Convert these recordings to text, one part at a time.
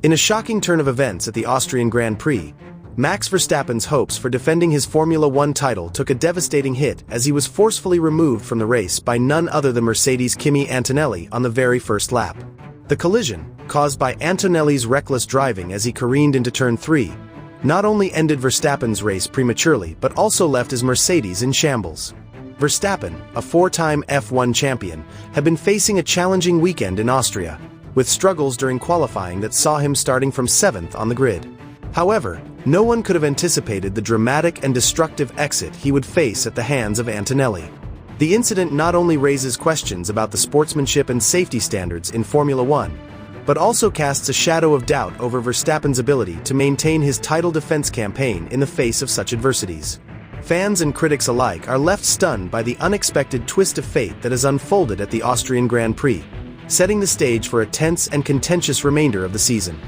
In a shocking turn of events at the Austrian Grand Prix, Max Verstappen's hopes for defending his Formula One title took a devastating hit as he was forcefully removed from the race by none other than Mercedes' Kimi Antonelli on the very first lap. The collision, caused by Antonelli's reckless driving as he careened into turn 3, not only ended Verstappen's race prematurely but also left his Mercedes in shambles. Verstappen, a four-time F1 champion, had been facing a challenging weekend in Austria, with struggles during qualifying that saw him starting from 7th on the grid. However, no one could have anticipated the dramatic and destructive exit he would face at the hands of Antonelli. The incident not only raises questions about the sportsmanship and safety standards in Formula One, but also casts a shadow of doubt over Verstappen's ability to maintain his title defense campaign in the face of such adversities. Fans and critics alike are left stunned by the unexpected twist of fate that has unfolded at the Austrian Grand Prix, setting the stage for a tense and contentious remainder of the season.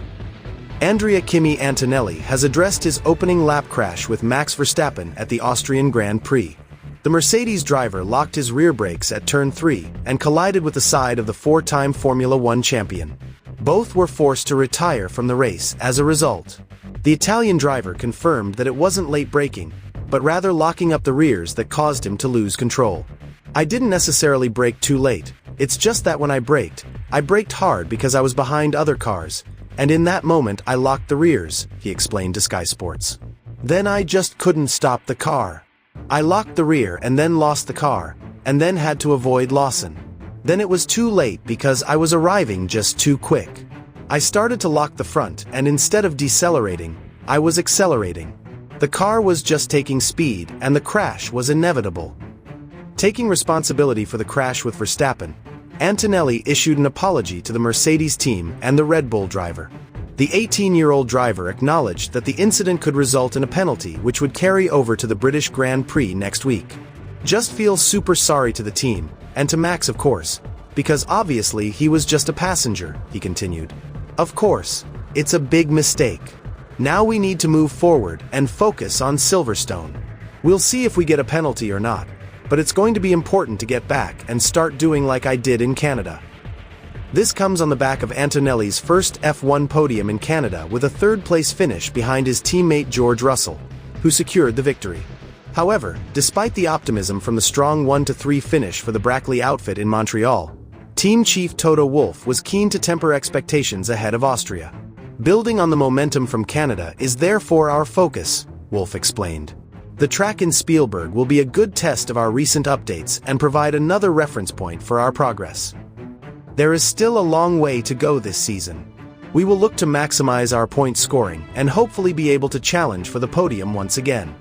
Kimi Antonelli has addressed his opening lap crash with Max Verstappen at the Austrian Grand Prix. The Mercedes driver locked his rear brakes at turn 3 and collided with the side of the four-time Formula One champion. Both were forced to retire from the race as a result. The Italian driver confirmed that it wasn't late braking, but rather locking up the rears that caused him to lose control. "I didn't necessarily brake too late. It's just that when I braked hard because I was behind other cars, and in that moment I locked the rears," he explained to Sky Sports. "Then I just couldn't stop the car. I locked the rear and then lost the car, and then had to avoid Lawson. Then it was too late because I was arriving just too quick. I started to lock the front, and instead of decelerating, I was accelerating. The car was just taking speed, and the crash was inevitable." Taking responsibility for the crash with Verstappen, Antonelli issued an apology to the Mercedes team and the Red Bull driver. The 18-year-old driver acknowledged that the incident could result in a penalty which would carry over to the British Grand Prix next week. "Just feel super sorry to the team, and to Max of course, because obviously he was just a passenger," he continued. "Of course, it's a big mistake. Now we need to move forward and focus on Silverstone. We'll see if we get a penalty or not, but it's going to be important to get back and start doing like I did in Canada." This comes on the back of Antonelli's first F1 podium in Canada with a third-place finish behind his teammate George Russell, who secured the victory. However, despite the optimism from the strong 1-3 finish for the Brackley outfit in Montreal, team chief Toto Wolff was keen to temper expectations ahead of Austria. "Building on the momentum from Canada is therefore our focus," Wolff explained. "The track in Spielberg will be a good test of our recent updates and provide another reference point for our progress. There is still a long way to go this season. We will look to maximize our point scoring and hopefully be able to challenge for the podium once again."